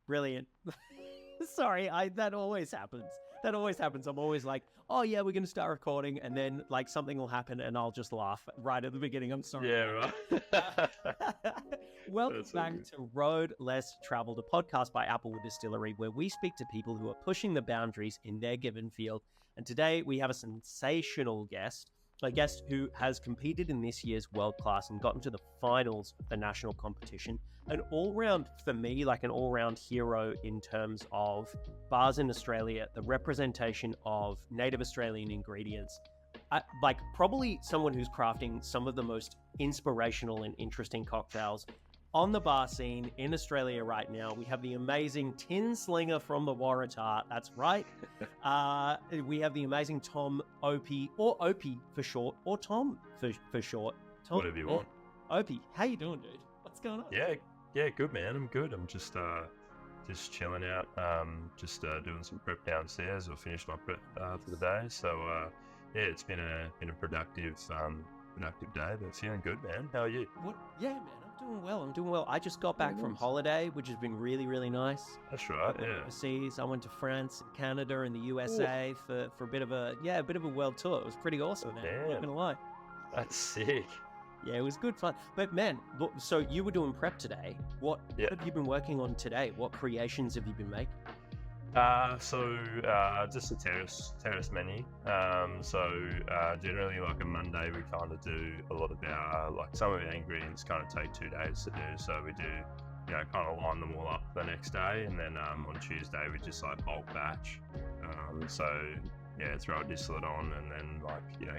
Brilliant. Sorry, that always happens. That always happens. I'm always like, oh yeah, we're going to start recording, and then like something will happen and I'll just laugh right at the beginning. I'm sorry. Yeah, right. Welcome That's all back good. to Road Less Traveled, a podcast by Applewood Distillery, where we speak to people who are pushing the boundaries in their given field. And today we have a sensational guest, a guest who has competed in this year's World-Class and gotten to the finals of the national competition. An all-round, for me, like an all-round hero in terms of bars in Australia, the representation of native Australian ingredients. Like probably someone who's crafting some of the most inspirational and interesting cocktails on the bar scene in Australia right now. We have the amazing Tin Slinger from the Waratah. That's right. We have the amazing Tom Opie, or Opie for short, or Tom for short. Tom, Whatever you want. Opie, how you doing, dude? What's going on? Yeah, good man. I'm good. I'm just chilling out. Doing some prep downstairs. I finished my prep for the day. So yeah, it's been a productive day, but feeling good, man. How are you? Yeah, man, I'm doing well. I just got back from holiday, which has been really, really nice. That's right. Yeah. Overseas, I went to France, and Canada, and the USA for a bit of a world tour. It was pretty awesome, man. I'm not gonna lie. That's sick. Yeah, it was good fun. But man, look, so you were doing prep today. What have you been working on today? What creations have you been making? Just a terrace menu. Generally, like a Monday, we kind of do a lot of our some of our ingredients kind of take 2 days to do. So we do, kind of line them all up the next day, and then on Tuesday we just like bulk batch. Throw a distillate on, and then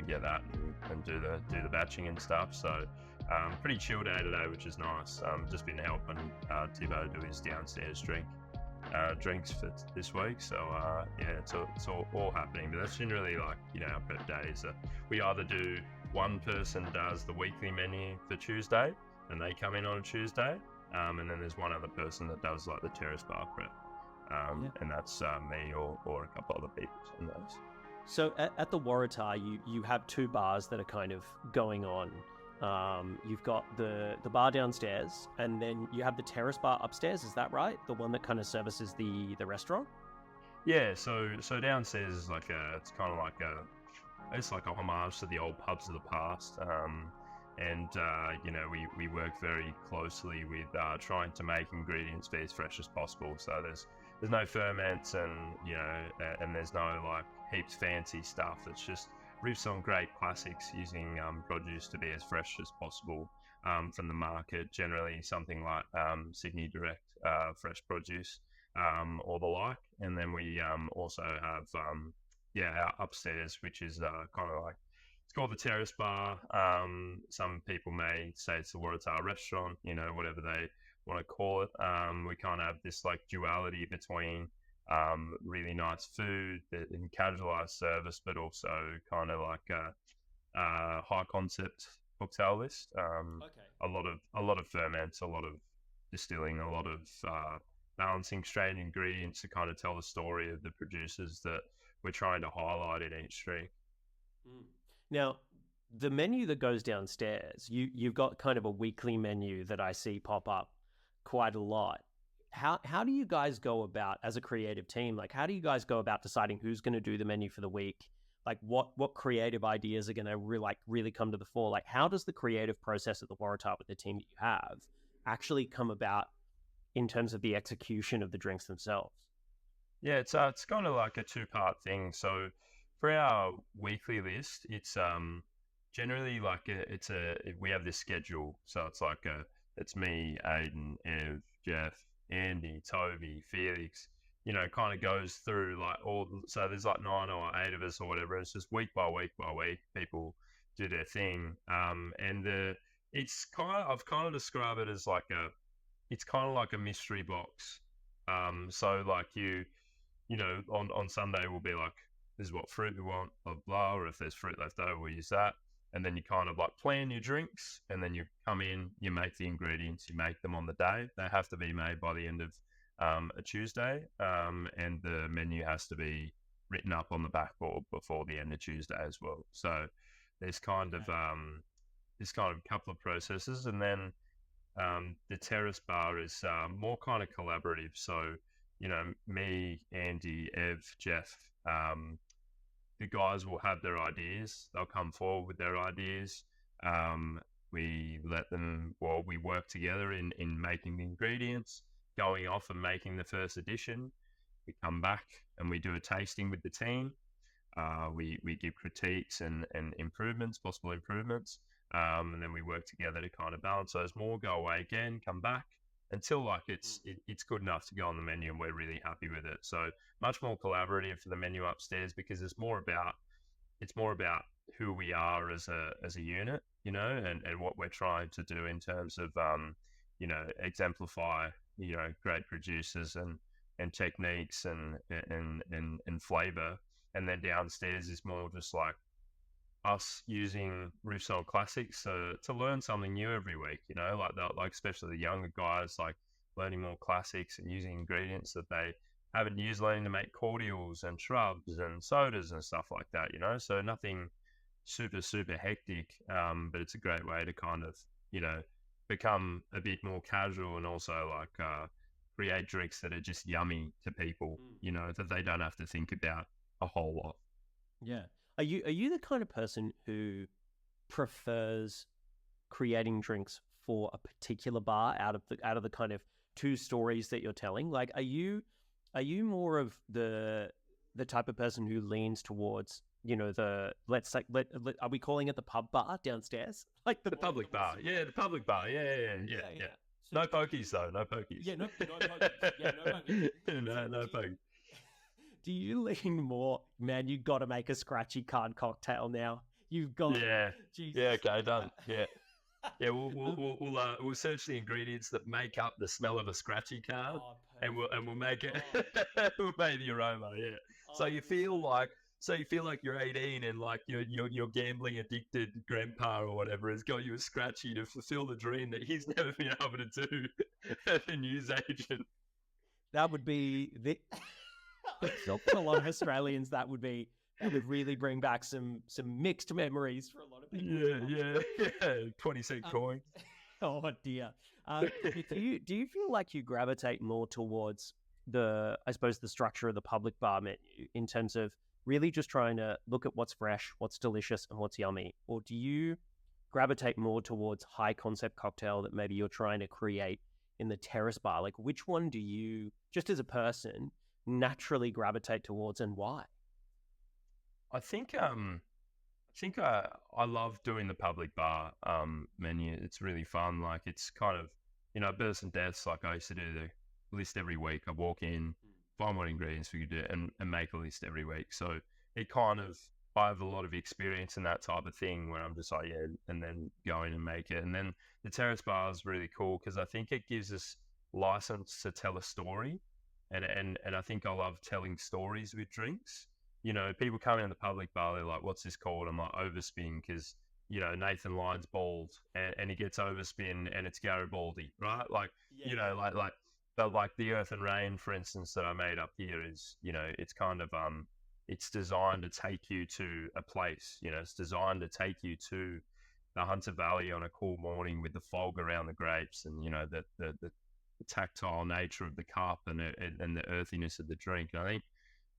get that and do the batching and stuff. So pretty chill day today, which is nice. Just been helping Thibaut do his downstairs drinks for this week. So it's all happening. But that's generally our prep days. We either do, one person does the weekly menu for Tuesday, and they come in on a Tuesday, and then there's one other person that does like the terrace bar prep. And that's me or a couple other people on those. So at the Waratah, you have two bars that are kind of going on. You've got the bar downstairs, and then you have the terrace bar upstairs. Is that right? The one that kind of services the restaurant? Yeah. So downstairs is it's like a homage to the old pubs of the past. We work very closely with trying to make ingredients be as fresh as possible. So there's no ferments, and and there's no heaps fancy stuff. It's just riffs on great classics, using produce to be as fresh as possible from the market. Generally something like Sydney Direct fresh produce or the like. And then we also have our upstairs, which is it's called the terrace bar. Some people may say it's the Waratah restaurant, whatever they want to call it. We kind of have this duality between really nice food and casualized service, but also kind of a high concept cocktail list. A lot of ferments, a lot of distilling, a lot of balancing straight ingredients to kind of tell the story of the producers that we're trying to highlight in each drink. Now, the menu that goes downstairs, you've got kind of a weekly menu that I see pop up quite a lot. How do you guys go about, as a creative team, how do you guys go about deciding who's going to do the menu for the week? What creative ideas are going to really come to the fore? How does the creative process at the Waratah with the team that you have actually come about in terms of the execution of the drinks themselves? Yeah, it's kind of like a two-part thing. So for our weekly list, it's generally we have this schedule. So it's me, Aiden, Ev, Jeff, Andy, Toby, Felix, kind of goes through so there's 9 or 8 of us or whatever. It's just week by week people do their thing. It's I've kind of described it as it's kind of like a mystery box. On Sunday we'll be this is what fruit we want, blah, blah, or if there's fruit left over, we'll use that. And then you kind of plan your drinks, and then you come in, you make the ingredients, you make them on the day. They have to be made by the end of a Tuesday, and the menu has to be written up on the backboard before the end of Tuesday as well. So there's kind of a couple of processes, and then The terrace bar is more kind of collaborative. So, me, Andy, Ev, Jeff, the guys will have their ideas. They'll come forward with their ideas. Um, we let them, well, we work together in making the ingredients, going off and making the first edition. We come back and we do a tasting with the team. We give critiques and improvements, possible improvements, and then we work together to kind of balance those more, go away again, come back until like it's good enough to go on the menu and we're really happy with it. So much more collaborative for the menu upstairs because it's more about who we are as a unit, and what we're trying to do in terms of exemplify great producers and techniques and flavor. And then downstairs is more just like us using Rousseau classics to learn something new every week, like especially the younger guys, like learning more classics and using ingredients that they haven't used, learning to make cordials and shrubs and sodas and stuff like that, so nothing super, super hectic, but it's a great way to kind of, become a bit more casual and also like create drinks that are just yummy to people, that they don't have to think about a whole lot. Yeah. Are you the kind of person who prefers creating drinks for a particular bar out of the kind of two stories that you're telling? Like, are you more of the type of person who leans towards, are we calling it the pub bar downstairs? Like the public bar. Yeah, the public bar. Yeah. So no pokies though. No pokies. Yeah, no pokies. Yeah, no pokies. no pokies. Do you lean more, man, you got to make a scratchy card cocktail now. You've got Yeah. Jesus. Yeah, okay, done. Yeah. Yeah, we'll search the ingredients that make up the smell of a scratchy card, and we'll make it. We'll make the aroma. Yeah. So you feel like you're 18 and like your gambling addicted grandpa or whatever has got you a scratchy to fulfill the dream that he's never been able to do as a newsagent. That would be the. For a lot of Australians, that would really bring back some mixed memories for a lot of people. Yeah. 20-cent coin. Oh dear. Do you feel like you gravitate more towards the structure of the public bar menu in terms of really just trying to look at what's fresh, what's delicious, and what's yummy, or do you gravitate more towards high concept cocktail that maybe you're trying to create in the terrace bar? Like, which one do you, just as a person, naturally gravitate towards, and why? I think I love doing the public bar menu. It's really fun. Like, it's kind of births and deaths. Like, I used to do the list every week. I walk in, find what ingredients we could do, and make a list every week. So it kind of, I have a lot of experience in that type of thing where I'm just like, yeah, and then go in and make it. And then the terrace bar is really cool because I think it gives us license to tell a story. And I think I love telling stories with drinks. People come in the public bar, they're like, what's this called? I'm like, overspin, because, Nathan Lyon's bald and he gets overspin and it's Garibaldi, right? Like, yeah. like the Earth and Rain, for instance, that I made up here is, it's kind of, it's designed to take you to a place, it's designed to take you to the Hunter Valley on a cool morning with the fog around the grapes and, the tactile nature of the cup and the earthiness of the drink. And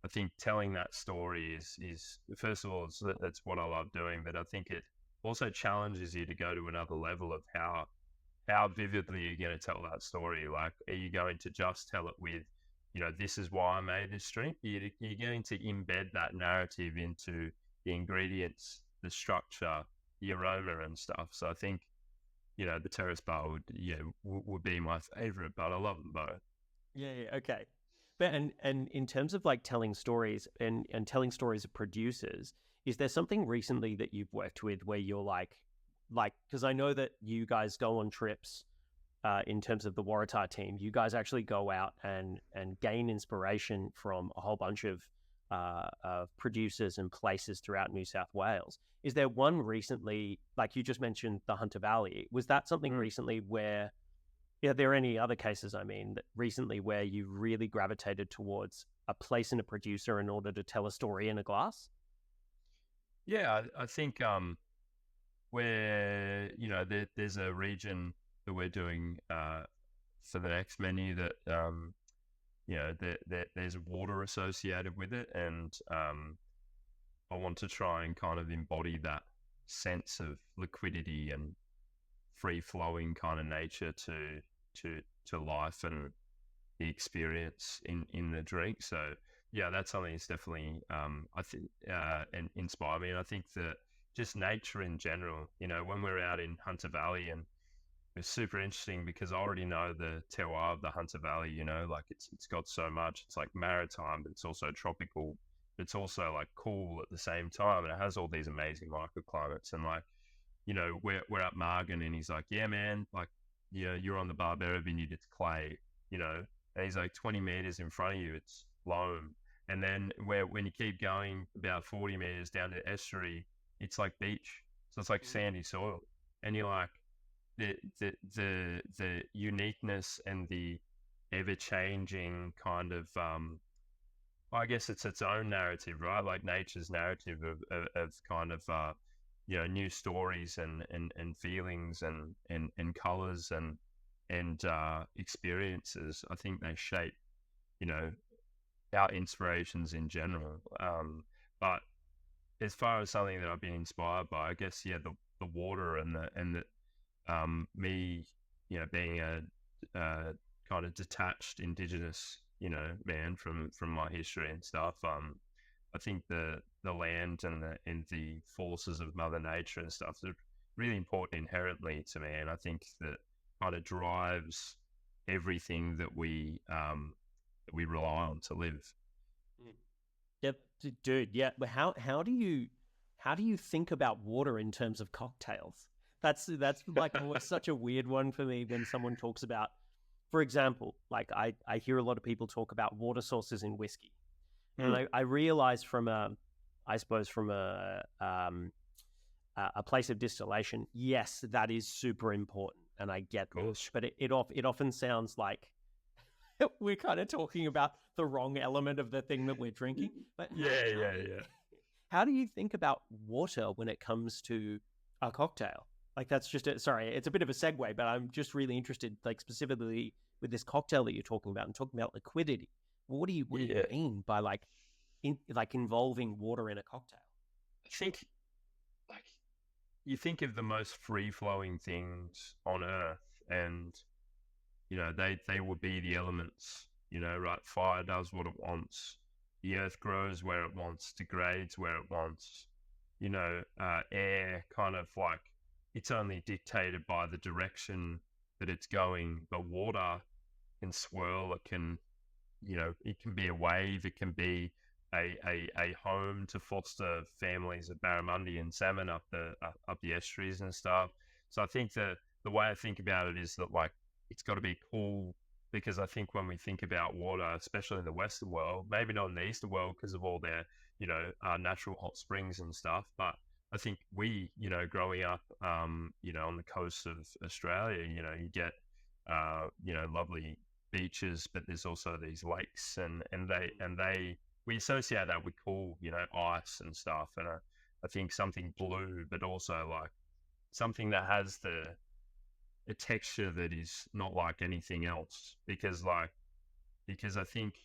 I think telling that story is first of all, that's what I love doing, but I think it also challenges you to go to another level of how vividly you're going to tell that story. Like, are you going to just tell it with, this is why I made this drink? You're going to embed that narrative into the ingredients, the structure, the aroma and stuff. So I think, the terrace bar would be my favorite, but I love them both. Yeah, okay. But and in terms of like telling stories and telling stories of producers, is there something recently that you've worked with where you're like, because I know that you guys go on trips in terms of the Waratah team, you guys actually go out and gain inspiration from a whole bunch of producers and places throughout New South Wales. Is there one recently, like you just mentioned, the Hunter Valley? Was that something recently where, are there any other cases, that recently where you really gravitated towards a place and a producer in order to tell a story in a glass? Yeah, I think where, there's a region that we're doing for the next menu that there's water associated with it, and I want to try and kind of embody that sense of liquidity and free flowing kind of nature to life and the experience in the drink. So yeah, that's something that's definitely I think and inspired me. And I think that just nature in general, when we're out in Hunter Valley, and it's super interesting because I already know the terroir of the Hunter Valley, like it's got so much. It's like maritime, but it's also tropical. But it's also like cool at the same time, and it has all these amazing microclimates. And like, we're at Margan, and he's like, yeah, man, like, you're on the Barbera vineyard, it's clay, and he's like 20 meters in front of you, it's loam. And then when you keep going about 40 meters down the estuary, it's like beach. So it's like sandy soil. And you're like, the uniqueness and the ever changing kind of I guess it's its own narrative, right? Like nature's narrative of kind of new stories and feelings and colors and experiences. I think they shape our inspirations in general. But as far as something that I've been inspired by, I guess the water and the me, being a kind of detached Indigenous, man from my history and stuff. I think the land and the forces of Mother Nature and stuff are really important inherently to me, and I think that kind of drives everything that we rely on to live. Yep, dude. Yeah, but how do you think about water in terms of cocktails? That's like such a weird one for me when someone talks about, for example, like I hear a lot of people talk about water sources in whiskey, and I realize from a place of distillation, yes, that is super important, and I get that. But it often sounds like we're kind of talking about the wrong element of the thing that we're drinking. But yeah. How do you think about water when it comes to a cocktail? Like that's just sorry, it's a bit of a segue, but I'm just really interested, like specifically with this cocktail that you're talking about and talking about liquidity. What do you mean by like involving water in a cocktail? I think like you think of the most free flowing things on earth, and they would be the elements. Right? Fire does what it wants. The earth grows where it wants, degrades where it wants. Air kind of like it's only dictated by the direction that it's going. But water can swirl. It can, it can be a wave. It can be a home to foster families of barramundi and salmon up the estuaries and stuff. So I think that the way I think about it is that like it's got to be cool, because I think when we think about water, especially in the Western world, maybe not in the Eastern world because of all their natural hot springs and stuff, but I think we growing up on the coast of Australia, you get lovely beaches, but there's also these lakes, and they we associate that with cool, ice and stuff. And I think something blue, but also like something that has a texture that is not like anything else. Because I think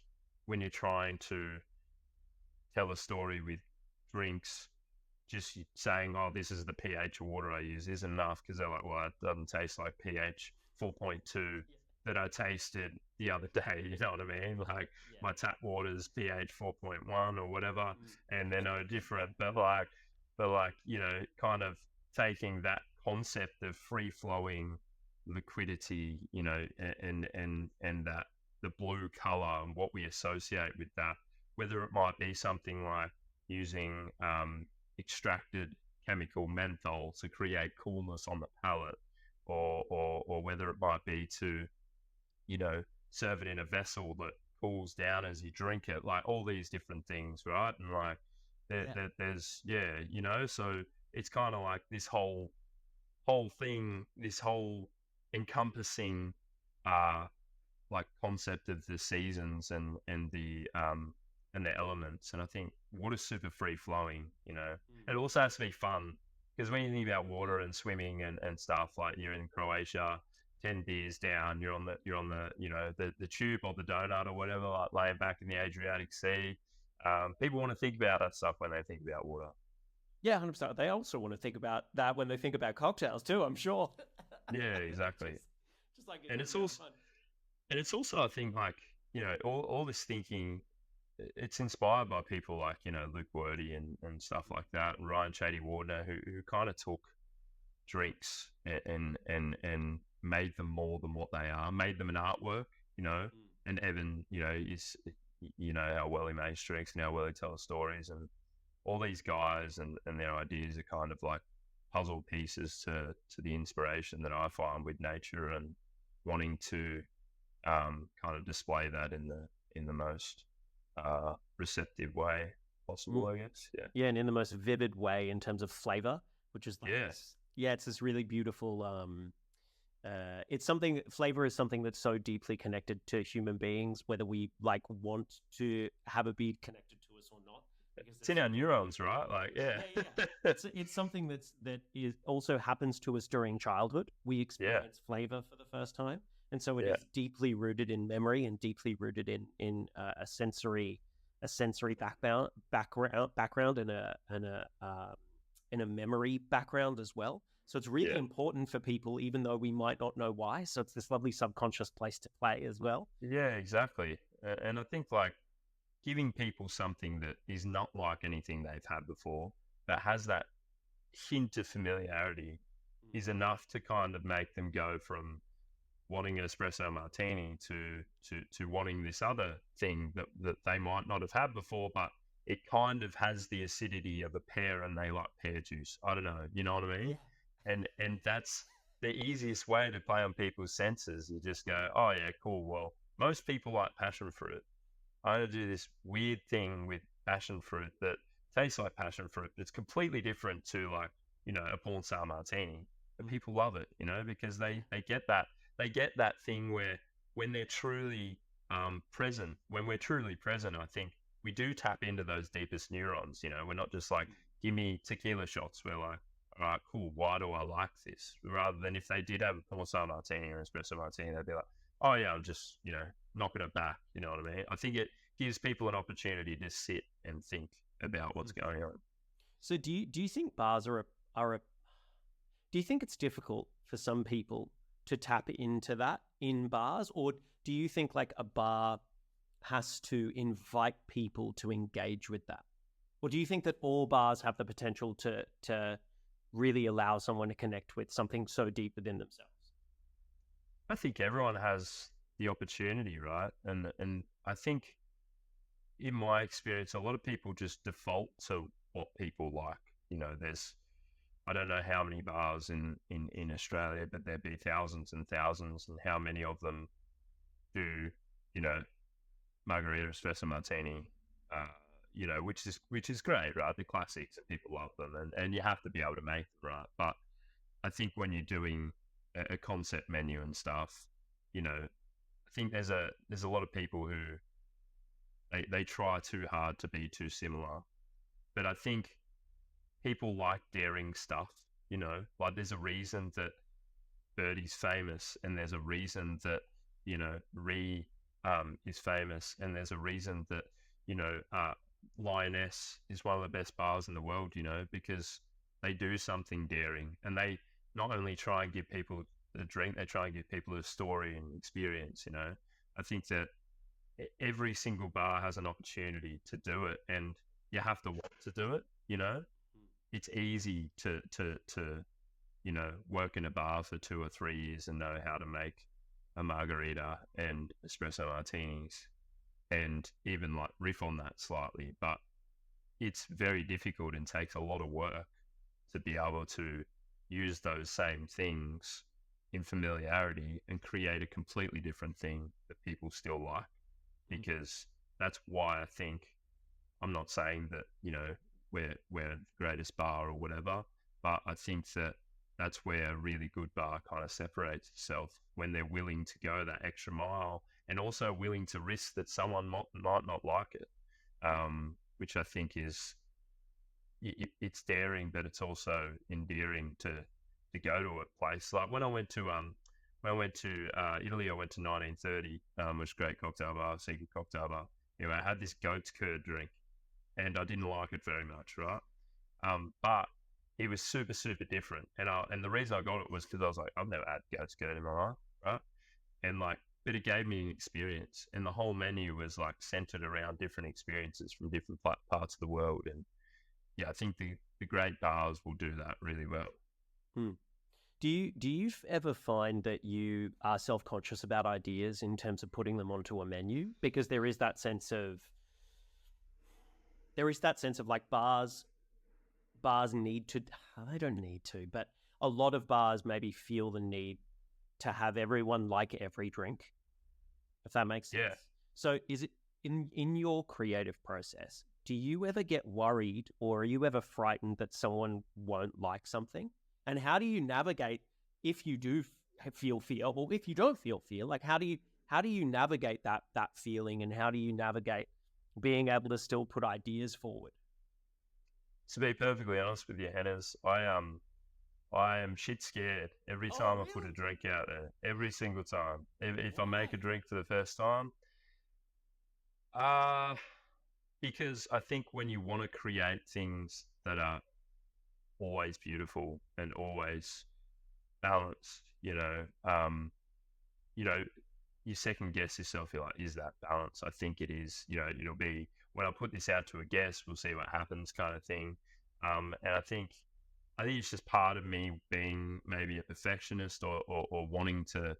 when you're trying to tell a story with drinks, just saying, oh, this is the pH of water I use isn't enough, because they're like, well, it doesn't taste like pH 4.2 that I tasted the other day. You know what I mean? Like my tap water's pH 4.1 or whatever, and they're no different. But kind of taking that concept of free flowing liquidity, and that the blue color and what we associate with that, whether it might be something like using extracted chemical menthol to create coolness on the palate, or whether it might be to serve it in a vessel that cools down as you drink it, like all these different things, right? And like there's so it's kind of like this whole thing, this whole encompassing like concept of the seasons and the elements. And I think water's super free flowing, It also has to be fun, because when you think about water and swimming and stuff, like you're in Croatia, 10 beers down, you're on the you know, the tube or the donut or whatever, like laying back in the Adriatic Sea. People want to think about that stuff when they think about water. Yeah, 100%. They also want to think about that when they think about cocktails too, I'm sure. Yeah, exactly. Just like And any it's amount of also fun. and it's also I think like, you know, all this thinking, it's inspired by people like, you know, Luke Wordy and stuff like that, and Ryan Shady Wardner, who kind of took drinks and made them more than what they are, made them an artwork, you know. Mm. And Evan, you know, is, you know, how well he makes drinks and how well he tells stories, and all these guys and their ideas are kind of like puzzle pieces to the inspiration that I find with nature, and wanting to kind of display that in the most receptive way possible, Mm. I guess. Yeah. Yeah, and in the most vivid way in terms of flavor, which is like Yeah. this. Yeah, it's this really beautiful. It's something. Flavor is something that's so deeply connected to human beings, whether we like want to have it be connected to us or not. Because It's in our neurons, right? Like, yeah. yeah, yeah. It's something that is also happens to us during childhood. We Yeah. experience flavor for the first time, and so it Yeah. is deeply rooted in memory and deeply rooted in a sensory background and a memory background as well. So it's really Yeah. important for people, even though we might not know why. So it's this lovely subconscious place to play as well. Yeah, exactly. And I think like giving people something that is not like anything they've had before, that has that hint of familiarity, is enough to kind of make them go from wanting an espresso martini to wanting this other thing that they might not have had before, but it kind of has the acidity of a pear and they like pear juice. I don't know, you know what I mean? And that's the easiest way to play on people's senses. You just go, oh yeah, cool. Well, most people like passion fruit. I'm going to do this weird thing with passion fruit that tastes like passion fruit. It's completely different to like, you know, a porn star martini. But people love it, you know, because they get that thing where when they're truly present, when we're truly present, I think we do tap into those deepest neurons. You know, we're not just like, give me tequila shots. We're like, all right, cool. Why do I like this? Rather than if they did have a porn star martini or an espresso martini, they'd be like, oh yeah, I'm just, you know, knocking it back. You know what I mean? I think it gives people an opportunity to sit and think about what's going on. So do you think bars are a do you think it's difficult for some people to tap into that in bars, or do you think like a bar has to invite people to engage with that, or do you think that all bars have the potential to really allow someone to connect with something so deep within themselves? I think everyone has the opportunity, right? And I think in my experience, a lot of people just default to what people like. You know, there's I don't know how many bars in Australia, but there'd be thousands and thousands, and how many of them do, you know, margarita espresso martini, uh, you know, which is great, right? The classics, and people love them, and you have to be able to make them, right? But I think when you're doing a concept menu and stuff, you know, I think there's a lot of people who they try too hard to be too similar, but I think people like daring stuff. You know, like there's a reason that Birdie's famous, and there's a reason that, you know, Ree is famous, and there's a reason that, you know, Lioness is one of the best bars in the world. You know, because they do something daring, and they not only try and give people a drink, they try and give people a story and experience. You know, I think that every single bar has an opportunity to do it, and you have to want to do it. You know, it's easy to you know, work in a bar for 2 or 3 years and know how to make a margarita and espresso martinis, and even like riff on that slightly. But it's very difficult and takes a lot of work to be able to use those same things in familiarity and create a completely different thing that people still like. Because that's why I think, I'm not saying that, you know, we're the greatest bar or whatever, but I think that that's where a really good bar kind of separates itself, when they're willing to go that extra mile, and also willing to risk that someone might not like it, which I think is it's daring, but it's also endearing to go to a place like when I when I went to Italy, I went to 1930, which is a great cocktail bar, secret cocktail bar. Anyway, I had this goat's curd drink, and I didn't like it very much, right? But it was super, super different. And the reason I got it was because I was like, I've never had goat's curd in my life, right? And like, but it gave me an experience, and the whole menu was like centered around different experiences from different parts of the world. And yeah, I think the great bars will do that really well. Hmm. Do you ever find that you are self-conscious about ideas in terms of putting them onto a menu? Because there is that sense of like bars need to, they don't need to, but a lot of bars maybe feel the need to have everyone like every drink, if that makes sense. Yeah. So is it in your creative process, do you ever get worried or are you ever frightened that someone won't like something? And how do you navigate if you do feel fear, or if you don't feel fear? Like how do you navigate that feeling, and how do you navigate being able to still put ideas forward? To be perfectly honest with you, Hannah's, I am shit scared every Oh, time I put really? a drink out there. Every single time. If I make a Why? drink for the first time, uh, because I think when you want to create things that are always beautiful and always balanced, you know, you second guess yourself. You're like, is that balance? I think it is. It'll be when I put this out to a guest, we'll see what happens, kind of thing. And I think it's just part of me being maybe a perfectionist, or wanting to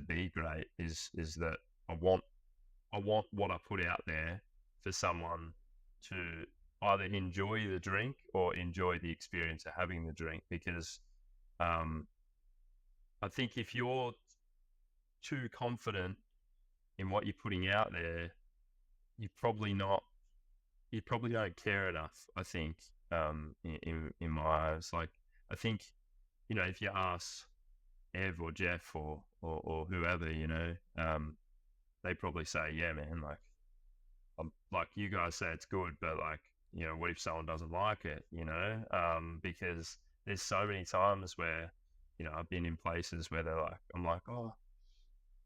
be great is that I want what I put out there for someone to either enjoy the drink or enjoy the experience of having the drink, because um, I think if you're too confident in what you're putting out there, you're probably not you probably don't care enough. I think, in my eyes, like, I think, if you ask Ev or Jeff or whoever, they probably say, yeah, man, like you guys say it's good, but like, what if someone doesn't like it? Because there's so many times where, I've been in places where I'm like, oh,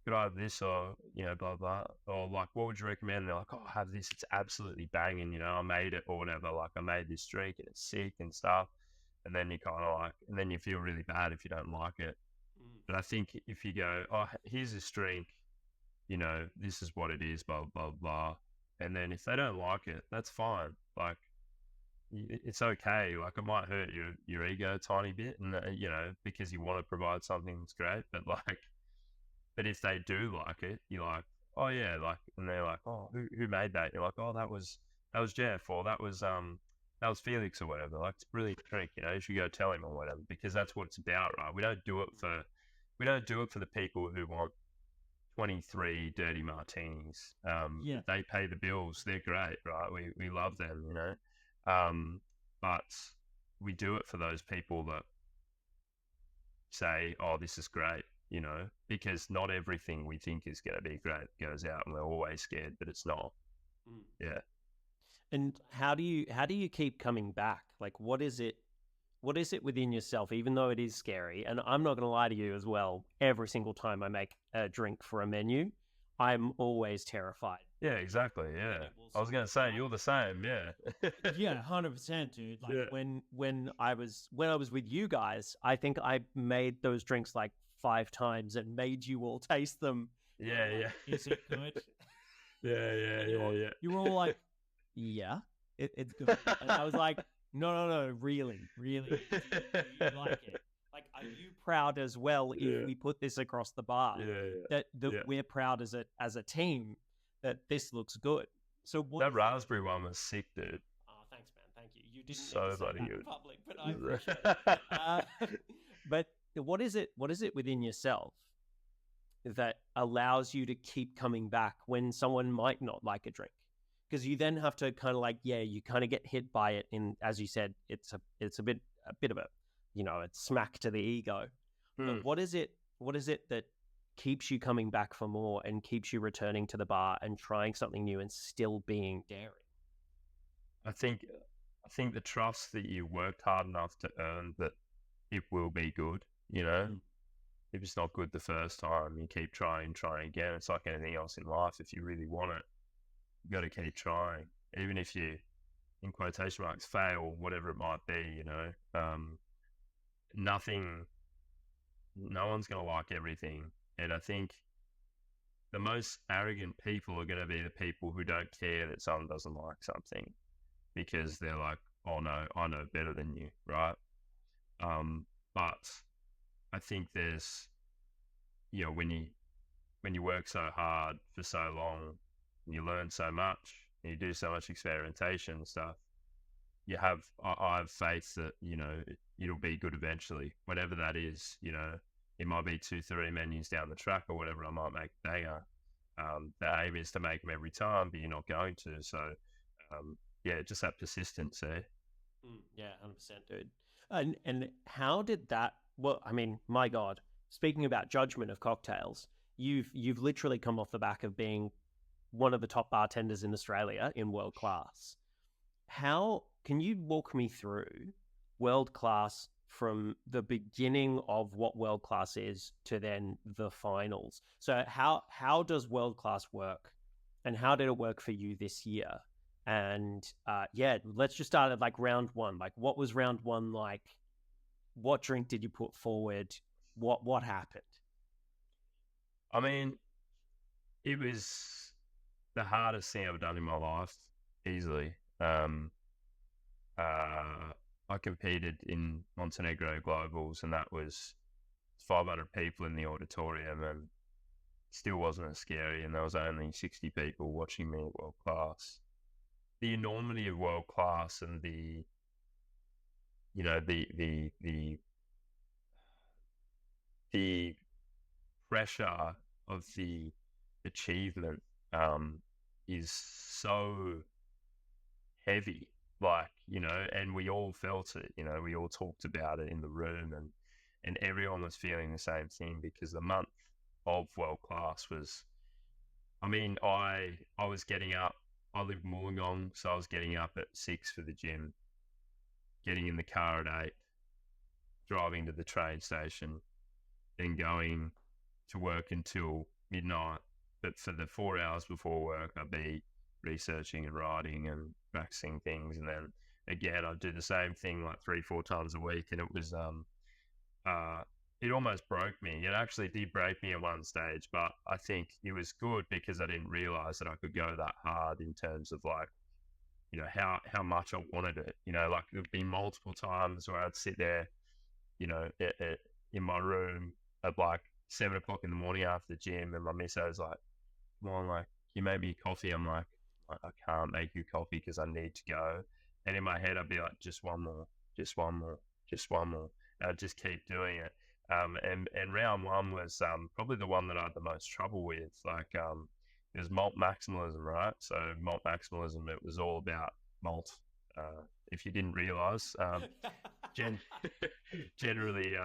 could I have this, or blah blah, or like, what would you recommend? And they're like, oh, have this, it's absolutely banging, I made it, or whatever, like, I made this drink and it's sick and stuff. And then you kind of like, and then you feel really bad if you don't like it. Mm. But I think if you go, oh, here's this drink, this is what it is, blah blah blah, and then if they don't like it, that's fine. Like, it's okay. Like, it might hurt your ego a tiny bit, and because you want to provide something that's great, but like, but if they do like it, you're like, oh yeah, like, and they're like, oh, who made that? You're like, oh, that was Jeff, or that was Felix, or whatever. Like, it's a brilliant drink, you should go tell him, or whatever, because that's what it's about, right? We don't do it for the people who want 23 dirty martinis. Yeah. They pay the bills. They're great, right? We love them. But we do it for those people that say, oh, this is great, because not everything we think is going to be great goes out, and we're always scared that it's not. Mm. Yeah. And how do you keep coming back? Like, what is it within yourself, even though it is scary? And I'm not going to lie to you as well. Every single time I make a drink for a menu, I'm always terrified. Yeah, exactly. Yeah. It will I was going to say, like, you're the same. Yeah. yeah, 100%, dude. Like Yeah. when I was with you guys, I think I made those drinks like 5 times and made you all taste them. Yeah. I'm like, Yeah. is it good? Yeah. Yeah. And Yeah. Yeah. you were all like, yeah, it's good. And I was like, no, really, really, do you like it? Like, are you proud as well if Yeah. we put this across the bar? Yeah. That Yeah. we're proud as a team that this looks good. So what That is it? raspberry one was sick, dude. Oh, thanks, man. Thank you. You didn't need to So say bloody that in good. public, but I appreciate it. But what is it? What is it within yourself that allows you to keep coming back when someone might not like a drink? Because you then have to kind of like, yeah, you kind of get hit by it. In, as you said, it's a bit of a, it's smack to the ego. But what is it? What is it that keeps you coming back for more and keeps you returning to the bar and trying something new and still being daring? I think the trust that you worked hard enough to earn, that it will be good, Mm. if it's not good the first time, you keep trying again. It's like anything else in life. If you really want it, you got to keep trying, even if you, in quotation marks, fail, whatever it might be. Nothing, no one's going to like everything, and I think the most arrogant people are going to be the people who don't care that someone doesn't like something, because they're like, oh no, I know better than you, right? But I think there's, when you work so hard for so long, and you learn so much, and you do so much experimentation and stuff, I have faith that, it'll be good eventually, whatever that is. It might be 2-3 menus down the track or whatever. I might make banger. The aim is to make them every time, but you're not going to. So, yeah, just that persistence, eh? Yeah, 100%, dude. And how did that? Well, I mean, my God. Speaking about judgment of cocktails, you've literally come off the back of being one of the top bartenders in Australia in world class. How can you walk me through world class from the beginning of what world class is to then the finals? So how does world class work, and how did it work for you this year? And yeah, let's just start at like round one. Like, what was round one like? What drink did you put forward? What happened? I mean, it was the hardest thing I've done in my life, easily. I competed in Montenegro Globals, and that was 500 people in the auditorium, and still wasn't as scary. And there was only 60 people watching me at world class. The enormity of world class, and the pressure of the achievement, is so heavy, like, and we all felt it. We all talked about it in the room, and everyone was feeling the same thing, because the month of world class was, I mean, I was getting up. I live in Wollongong, so I was getting up at 6 for the gym, getting in the car at 8, driving to the train station, then going to work until midnight. But for the 4 hours before work, I'd be researching and writing and practicing things, and then again I'd do the same thing like 3-4 times a week. And it was it almost broke me. It actually did break me at one stage, but I think it was good, because I didn't realize that I could go that hard, in terms of like, how much I wanted it. Like, there'd be multiple times where I'd sit there, in my room at like 7 o'clock in the morning after the gym, and my misso was like, come on, like, you make me coffee. I'm like, I can't make you coffee because I need to go. And in my head, I'd be like, just one more, just one more, just one more. And I'd just keep doing it. And round one was probably the one that I had the most trouble with. Like, it was malt maximalism, right? So malt maximalism, it was all about malt. If you didn't realize, gen- generally,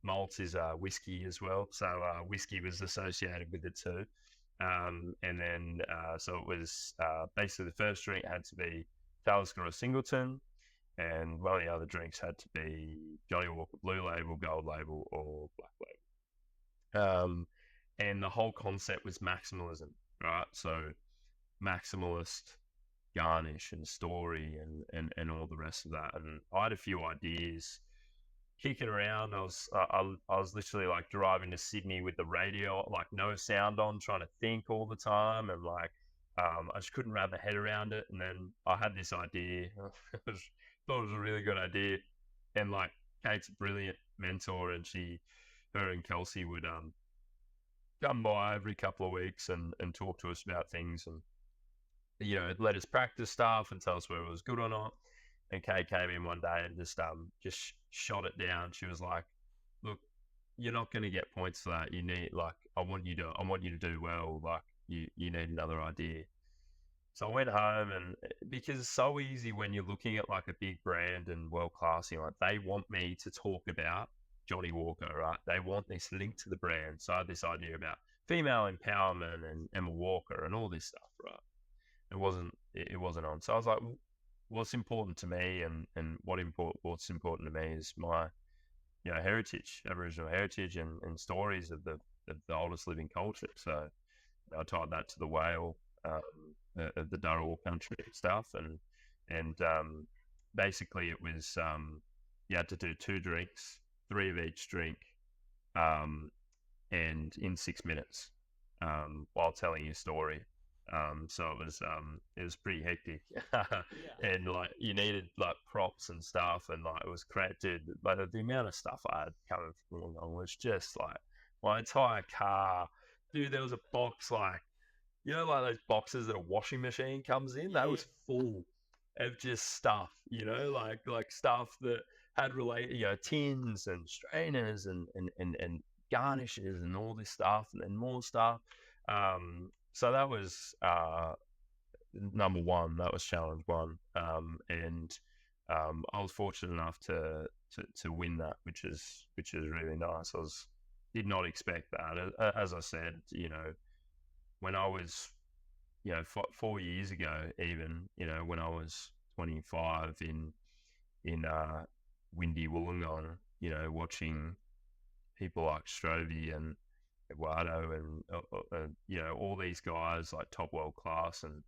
malt is whiskey as well. So whiskey was associated with it too. And then, so it was basically the first drink had to be Talisker or Singleton, and one of the other drinks had to be Johnny Walker Blue Label, Gold Label, or Black Label. And the whole concept was maximalism, right? So maximalist garnish and story, and all the rest of that. And I had a few ideas kicking around. I was literally like driving to Sydney with the radio, like no sound on, trying to think all the time, and like, I just couldn't wrap my head around it. And then I had this idea. Thought it was a really good idea, and like, Kate's a brilliant mentor, and her and Kelsey would come by every couple of weeks and talk to us about things, and let us practice stuff and tell us whether it was good or not. And Kate came in one day and just shot it down. She was like, "Look, you're not going to get points for that. You need, like, I want you to do well. Like, you need another idea." So I went home, and because it's so easy when you're looking at like a big brand and world class, like, they want me to talk about Johnny Walker, right? They want this link to the brand. So I had this idea about female empowerment and Emma Walker and all this stuff, right? It wasn't on. So I was like, what's important to me, and what's important to me is heritage, Aboriginal heritage, and stories of the oldest living culture. So I tied that to the whale of the Darawal country stuff, and basically it was you had to do 2 drinks, 3 of each drink, and in 6 minutes, while telling your story. So it was pretty hectic, and like you needed like props and stuff, and like it was great, dude. Like the amount of stuff I had coming from Wollongong was just like my entire car, dude. There was a box like like those boxes that a washing machine comes in. That was full of just stuff, like stuff that had related, tins and strainers and garnishes and all this stuff, and then more stuff. So that was number one. That was challenge one, and I was fortunate enough to win that, which is really nice. Did not expect that. As I said, when I was 4 years ago, even when I was 25 in windy Wollongong, watching people like Stroby and Eduardo and all these guys like top world class, and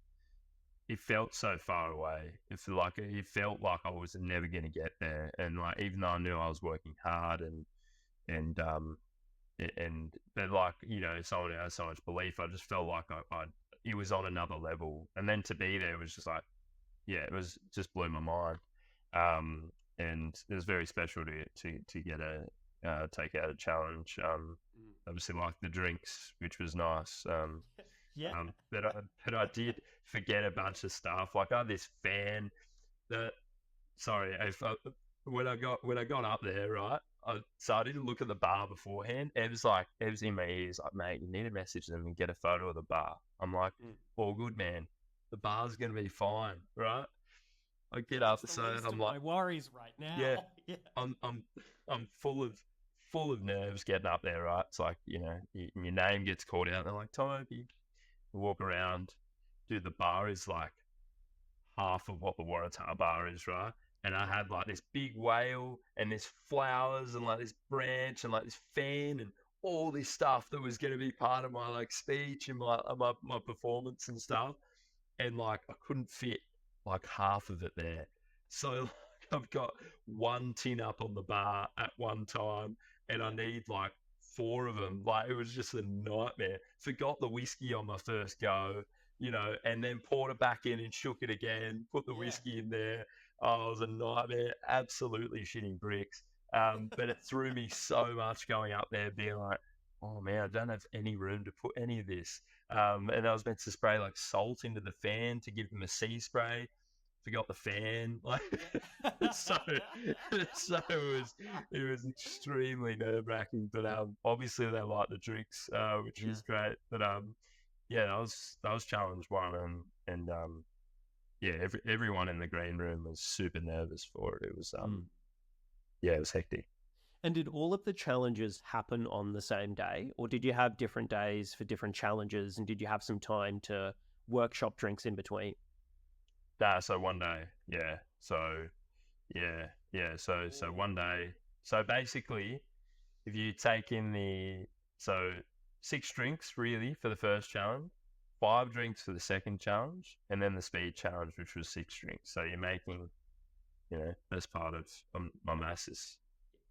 it felt so far away. It felt like I was never going to get there, and like even though I knew I was working hard and but like someone who has so much belief, I just felt like it was on another level, and then to be there was just like it was just blew my mind, and it was very special to get take out a challenge. Obviously, like the drinks, which was nice. But I did forget a bunch of stuff. Like I had this fan that. Sorry, when I got up there, right? So I didn't look at the bar beforehand. It was in my ears, like, mate, you need to message them and get a photo of the bar. I'm like, all good, man. The bar's gonna be fine, right? I get up, so I'm like, my worries right now. Yeah. I'm full of nerves getting up there, right? It's like your name gets called out. And they're like, Tom Opie. Walk around, dude. The bar is like half of what the Waratah bar is, right? And I had like this big whale and this flowers and like this branch and like this fan and all this stuff that was going to be part of my like speech and my performance and stuff. And like I couldn't fit like half of it there. So like, I've got one tin up on the bar at one time and I need like 4 of them. Like it was just a nightmare. Forgot the whiskey on my first go, and then poured it back in and shook it again, put the whiskey in there. Oh, it was a nightmare. Absolutely shitting bricks. But it threw me so much going up there, being like, oh man, I don't have any room to put any of this. And I was meant to spray like salt into the fan to give them a sea spray. Forgot the fan, like so it was extremely nerve-wracking, but obviously they like the drinks, which was great. But that was challenge one, and everyone in the green room was super nervous for it. It was it was hectic. And did all of the challenges happen on the same day, or did you have different days for different challenges, and did you have some time to workshop drinks in between? So one day, yeah. So So one day. So basically, if you take in 6 drinks really for the first challenge, 5 drinks for the second challenge, and then the speed challenge, which was 6 drinks. So you're making, that's part of my mass is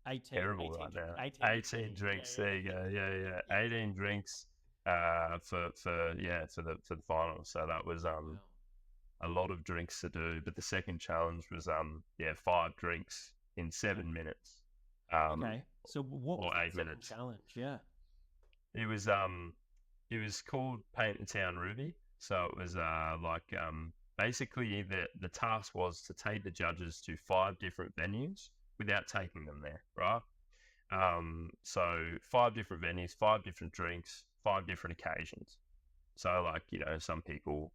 18, terrible 18, right now. 18 drinks. Yeah. There you go. Yeah. 18 drinks. For the final. So that was a lot of drinks to do, but the second challenge was 5 drinks in 7 minutes. Okay, so what was or the 8 second minutes challenge? Yeah, it was called Paint the Town Ruby. So it was basically the task was to take the judges to 5 different venues without taking them there, right? So 5 different venues, 5 different drinks, 5 different occasions. So like some people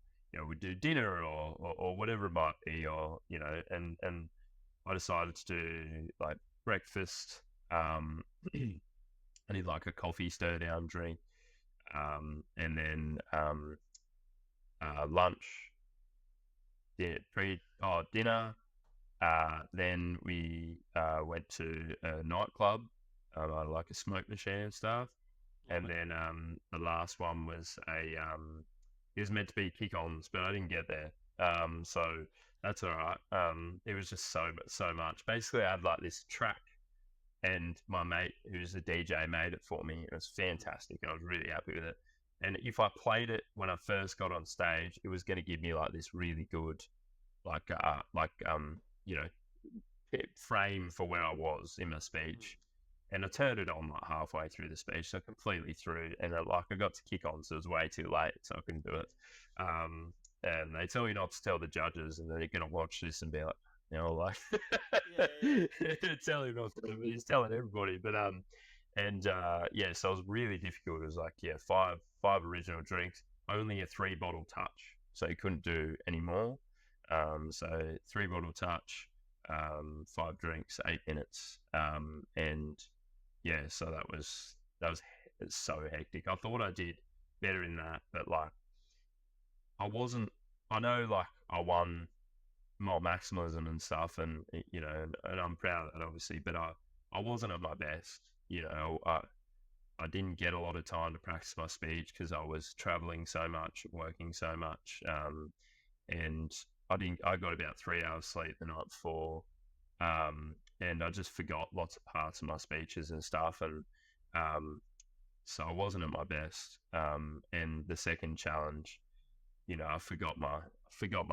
would do dinner or whatever it might be, or and I decided to do like breakfast. I did like a coffee stir down drink, and then lunch, dinner, Then we went to a nightclub, like a smoke machine and stuff. And then the last one was it was meant to be kick-ons, but I didn't get there. So that's all right. It was just so much. Basically, I had like this track, and my mate, who's a DJ, made it for me. It was fantastic. I was really happy with it. And if I played it when I first got on stage, it was going to give me like this really good, you know, frame for where I was in my speech. And I turned it on like halfway through the speech, so completely through. And I got to kick on, so it was way too late, so I couldn't do it. And they tell you not to tell the judges, and they're going to watch this and be like, like, tell him not to, but he's telling everybody. But so it was really difficult. It was like, five original drinks, only a 3-bottle touch, so you couldn't do any more. So 3-bottle touch, 5 drinks, 8 minutes, and so that was so hectic. I thought I did better in that, but like I wasn't. I know, like I won more maximalism and stuff, and and I'm proud of that, obviously, but I wasn't at my best. I didn't get a lot of time to practice my speech because I was traveling so much, working so much, and I got about 3 hours sleep the night before, and I just forgot lots of parts of my speeches and stuff, and so I wasn't at my best. And the second challenge, I forgot my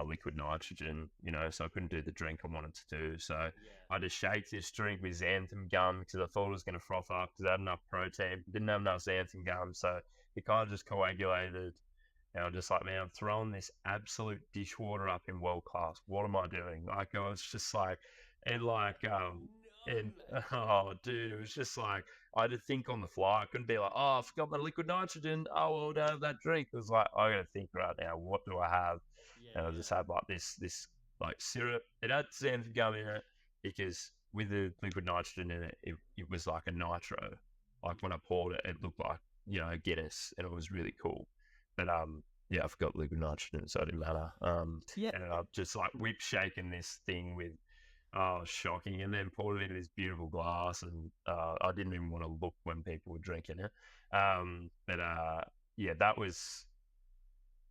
liquid nitrogen, so I couldn't do the drink I wanted to do. So I had to shake this drink with xanthan gum because I thought it was going to froth up because I had enough protein, didn't have enough xanthan gum, so it kind of just coagulated. And I'm just like, man, I'm throwing this absolute dishwater up in World-Class. What am I doing? Like, I was just like, and like, oh, dude, it was just like, I had to think on the fly. I couldn't be like, oh, I forgot my liquid nitrogen. Oh, well, don't have that drink. It was like, I got to think right now. What do I have? And I just had like this like syrup. It had xanthan gum in it because with the liquid nitrogen in it, it was like a nitro. Like when I poured it, it looked like, Guinness, and it was really cool. But I forgot liquid nitrogen, so it didn't matter. And I'm just like whip shaking this thing with, shocking, and then poured it into this beautiful glass, and I didn't even want to look when people were drinking it. That was,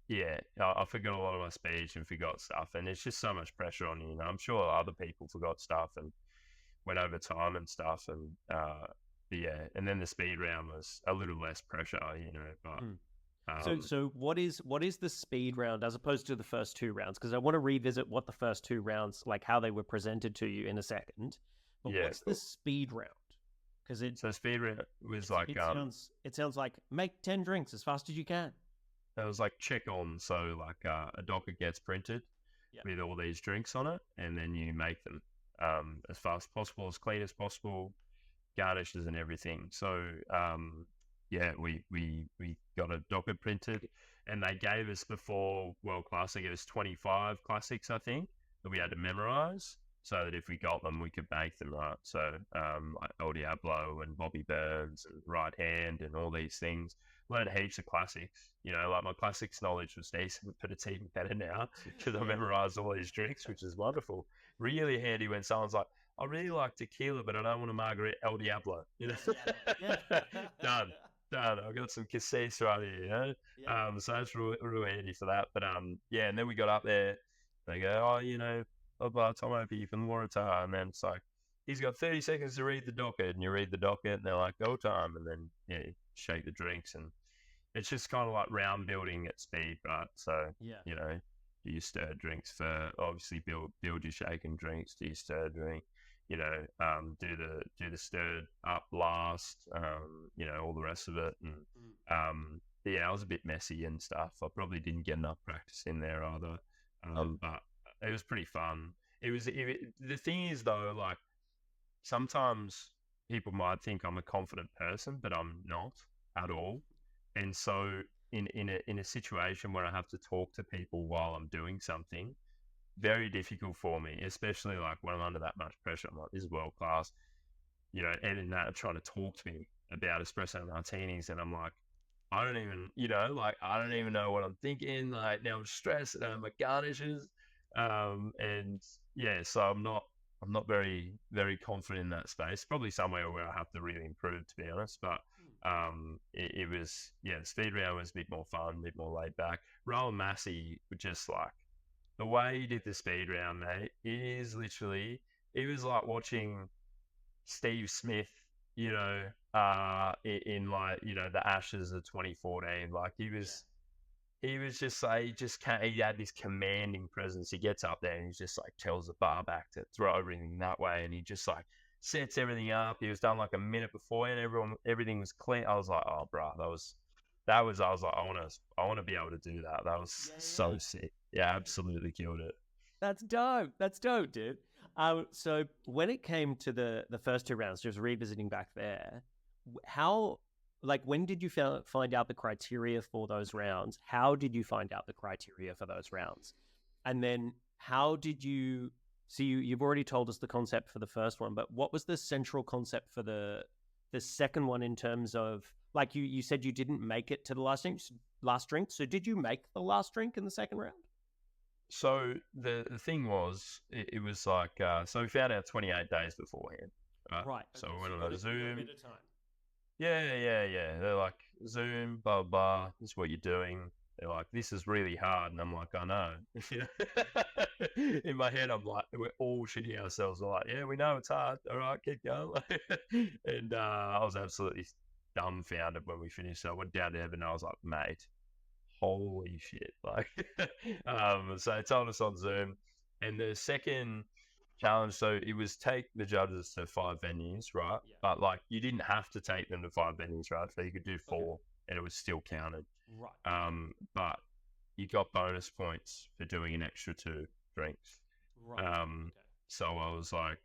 I forgot a lot of my speech and forgot stuff, and it's just so much pressure on you. I'm sure other people forgot stuff and went over time and stuff, and and then the speed round was a little less pressure, but. So what is the speed round as opposed to the first 2 rounds? Because I want to revisit what the first 2 rounds, like how they were presented to you in a second. But what's the speed round? Because speed round was it sounds like make 10 drinks as fast as you can. It was like check on, so like a docket gets printed with all these drinks on it, and then you make them as fast as possible, as clean as possible, garnishes and everything. So we got a docket printed, and they gave us, before World-Class, they gave us 25 classics, I think, that we had to memorize, so that if we got them, we could make them, right? So like El Diablo and Bobby Burns and Right Hand and all these things. Learned heaps of classics, like my classics knowledge was decent, but it's even better now because I memorized all these drinks, which is wonderful. Really handy when someone's like, I really like tequila, but I don't want a margarita. El Diablo, Done. I've got some cassettes right here, so that's real handy for that. But and then we got up there. They go, Tom Opie from Waratah, and then it's like, he's got 30 seconds to read the docket, and you read the docket, and they're like, go time, and then you shake the drinks, and it's just kind of like round building at speed, right? So do you stir drinks for, obviously build your shaken drinks? Do you stir drink? Do the stirred up last, all the rest of it. And I was a bit messy and stuff. I probably didn't get enough practice in there either. But it was pretty fun. The thing is though, like sometimes people might think I'm a confident person, but I'm not at all. And so in a situation where I have to talk to people while I'm doing something, very difficult for me, especially like when I'm under that much pressure. I'm like, this is World-Class, and in that trying to talk to me about espresso martinis, and I'm like, I don't even know what I'm thinking. Like now I'm stressed, and my garnishes, and yeah, so I'm not very confident in that space. Probably somewhere where I have to really improve, to be honest. But it was, yeah, the speed round was a bit more fun, a bit more laid back. Rowan Massey was just like, the way he did the speed round, mate, is literally, it was like watching Steve Smith, you know, in like, you know, the Ashes of 2014. Like he was just like, he had this commanding presence. He gets up there and he just like tells the bar back to throw everything that way. And he just like sets everything up. He was done like a minute before and everything was clean. I was like, oh, bro, I was like, I want to be able to do that. That was so sick. Yeah, absolutely killed it. That's dope. That's dope, dude. So when it came to the first two rounds, just revisiting back there, how, like, when did you find out the criteria for those rounds? How did you find out the criteria for those rounds? And then how did you see? You've already told us the concept for the first one, but what was the central concept for the second one in terms of, like, you said you didn't make it to the last drink. So did you make the last drink in the second round? So the thing was, it was like, so we found out 28 days beforehand, right? Right. So Okay. we So went you on got a a Zoom. bit of time. Yeah. They're like, Zoom, blah, blah, this is what you're doing. They're like, this is really hard. And I'm like, I know. In my head, I'm like, we're all shitting ourselves. We're like, yeah, we know it's hard. All right, keep going. And I was absolutely dumbfounded when we finished. So I went down to Evan and I was like, mate, holy shit. Like, so I told us on Zoom. And the second challenge, so it was take the judges to 5 venues, right? Yeah. But like, you didn't have to take them to 5 venues, right? So you could do 4 and it was still counted. Right. But you got bonus points for doing an extra 2 drinks. Right. So I was like,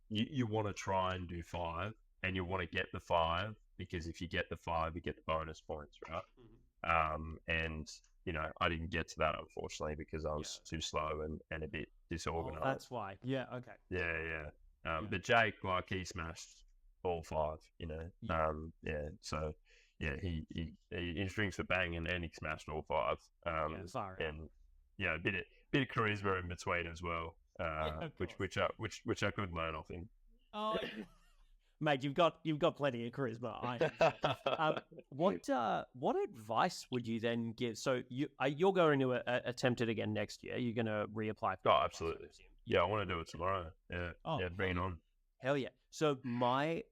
you want to try and do 5 and you want to get the 5 because if you get the 5, you get the bonus points, right? And you know, I didn't get to that unfortunately because I was too slow and a bit disorganized. Oh, that's why. Yeah. Okay. Yeah. But Jake, like, he smashed all 5. You know. So yeah, he drinks for bang and he smashed all 5. And yeah, a bit of charisma in between as well. Which I could learn off him. Oh, mate, you've got plenty of charisma. What advice would you then give? So you're going to attempt it again next year. You're going to reapply. Oh, absolutely. Yeah, I want to do it tomorrow. Yeah. Yeah, bring it on. Hell yeah. So my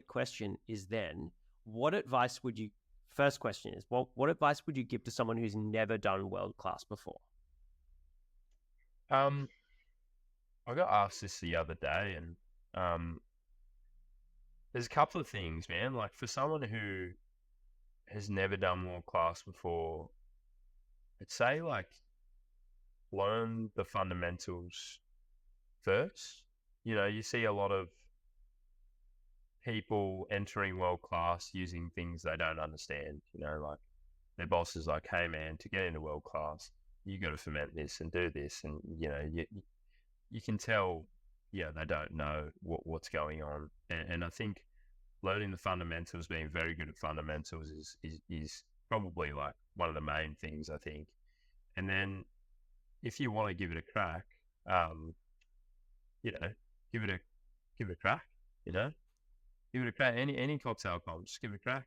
question is then, what advice would you? First question is, what advice would you give to someone who's never done world class before? I got asked this the other day, and there's a couple of things, man. Like, for someone who has never done world class before, I'd say, like, learn the fundamentals first. You know, you see a lot of people entering world class using things they don't understand. You know, like, their boss is like, hey man, to get into world class, you got to ferment this and do this, and you know, you can tell, yeah, they don't know what's going on, and I think learning the fundamentals, being very good at fundamentals, is probably like one of the main things, I think. And then if you want to give it a crack, you know, give it a crack, you know, give it a crack. Any cocktail comp, just give it a crack,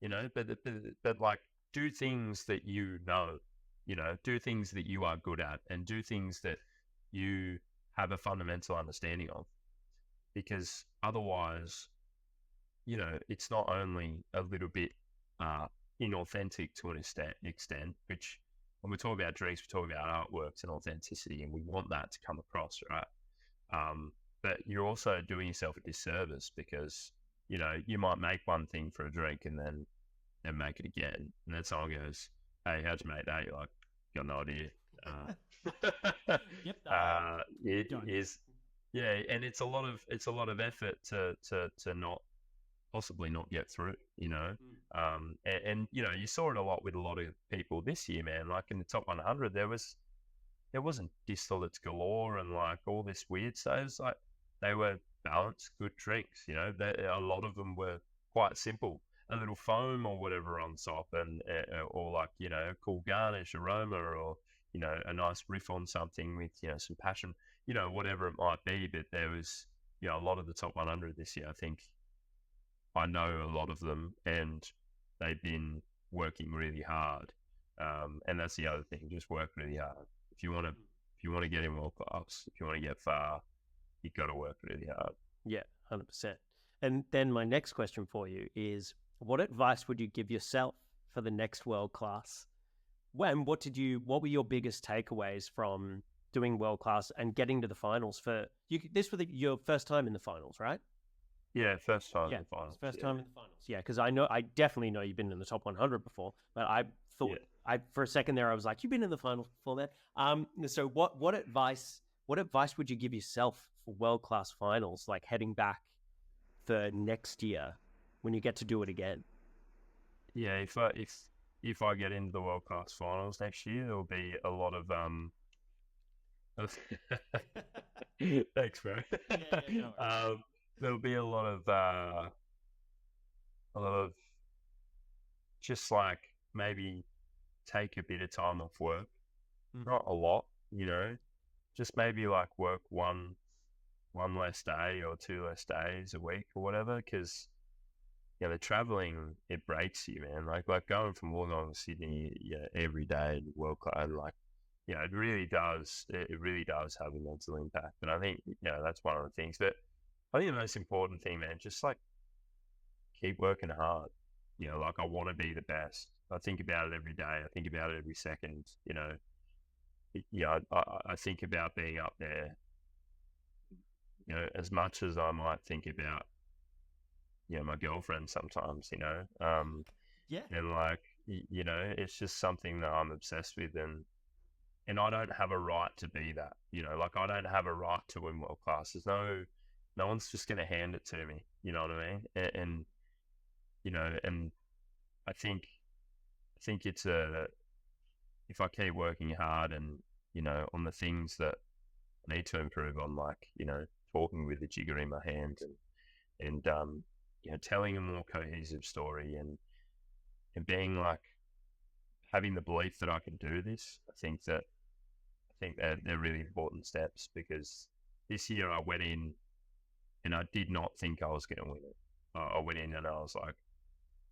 you know. But like, do things that you know, do things that you are good at, and do things that you have a fundamental understanding of, because otherwise, you know, it's not only a little bit inauthentic to an extent, which when we talk about drinks, we talk about artworks and authenticity, and we want that to come across, right? But you're also doing yourself a disservice because, you know, you might make one thing for a drink and then make it again, and then someone goes, hey, how'd you make that? You're like, got no idea. It is, yeah, and it's a lot of effort to not possibly not get through, you know. And you know, you saw it a lot with a lot of people this year, man. Like, in the top 100, there wasn't distillates galore and like all this weird stuff. It was like, they were balanced, good drinks, you know. A lot of them were quite simple, a little foam or whatever on top, and or like, you know, cool garnish aroma, or, a nice riff on something with, some passion, whatever it might be. But there was, a lot of the top 100 this year. I think I know a lot of them, and they've been working really hard. And that's the other thing, just work really hard. If you want to get in world class, if you want to get far, you've got to work really hard. Yeah, 100%. And then my next question for you is, what advice would you give yourself for the next world class? What were your biggest takeaways from doing world class and getting to the finals for you? This was your first time in the finals, right? Yeah, first time in the finals. First time in the finals. Yeah, because I definitely know you've been in the top 100 before, but I thought for a second there I was like, you've been in the finals before that. So what advice would you give yourself for world class finals, like heading back for next year when you get to do it again? Yeah, if I get into the world class finals next year, there'll be a lot of thanks, bro. No. There'll be a lot of just like maybe take a bit of time off work, not a lot, just maybe like work one less day or 2 less days a week or whatever, because the traveling, it breaks you, man. Like going from Wollongong to Sydney, every day to world class, and like, it really does. It really does have a mental impact, and I think that's one of the things. But I think the most important thing, man, just like keep working hard. Like I want to be the best. I think about it every day. I think about it every second. I think about being up there. As much as I might think about, my girlfriend sometimes. Yeah. And like, it's just something that I'm obsessed with, and I don't have a right to be that. Like I don't have a right to win world class. There's no one's just going to hand it to me. You know what I mean? And and I think it's if I keep working hard and, on the things that I need to improve on, like, talking with the jigger in my hand and telling a more cohesive story and being like, having the belief that I can do this. I think that they're really important steps, because this year I went in and I did not think I was going to win it. I went in and I was like,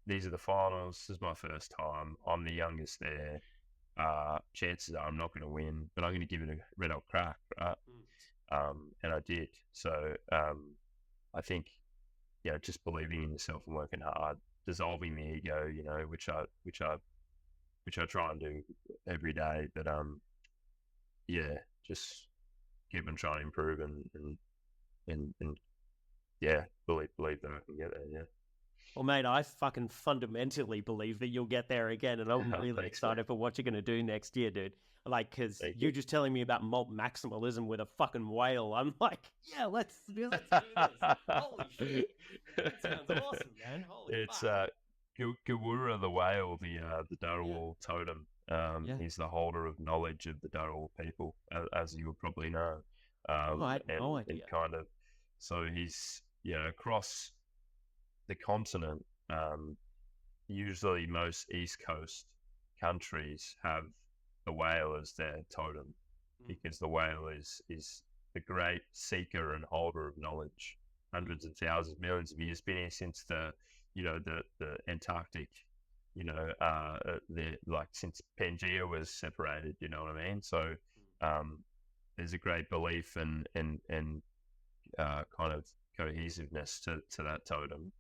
these are the finals. This is my first time. I'm the youngest there. Chances are I'm not going to win, but I'm going to give it a red hot crack, right? And I did. So I think, just believing in yourself and working hard, dissolving the ego, which I try and do every day. But just keep on trying to improve and believe that I can get there. Yeah. Well, mate, I fucking fundamentally believe that you'll get there again, and I'm really excited for what you're going to do next year, dude. Like, because you're just telling me about malt maximalism with a fucking whale. I'm like, yeah, let's do this. Holy shit. That sounds awesome, man. Holy fuck. Gawura the whale, the Darawal totem. He's the holder of knowledge of the Darawal people, as you would probably know. I had no idea. And kind of, so he's, across the continent, usually most East Coast countries have the whale as their totem, because the whale is the great seeker and holder of knowledge. Hundreds of thousands, millions of years, been here since the Antarctic, since Pangea was separated. You know what I mean? So there's a great belief and kind of cohesiveness to that totem.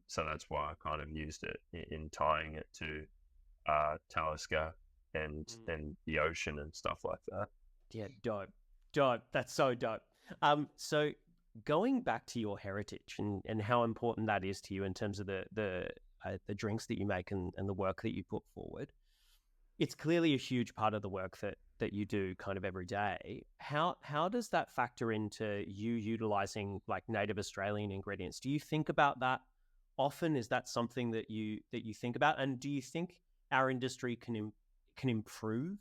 So that's why I kind of used it in tying it to Talisker and the ocean and stuff like that. Yeah, dope. That's so dope. So going back to your heritage and how important that is to you in terms of the drinks that you make and the work that you put forward, it's clearly a huge part of the work that you do kind of every day. How does that factor into you utilizing like native Australian ingredients? Do you think about that often? Is that something that you think about? And do you think our industry can improve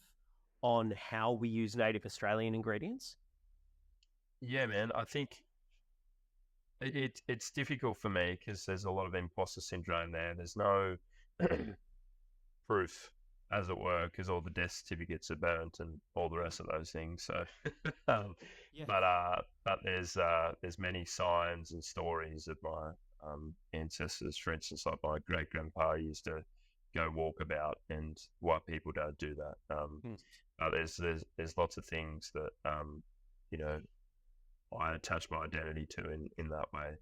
on how we use native Australian ingredients? Yeah, man. I think it's difficult for me because there's a lot of imposter syndrome there. There's no proof as it were, because all the death certificates are burnt and all the rest of those things. So, um, Yeah. but there's many signs and stories of my ancestors. For instance, like my great grandpa used to go walkabout, and white people don't do that. Hmm. But there's lots of things that you know, I attach my identity to in that way.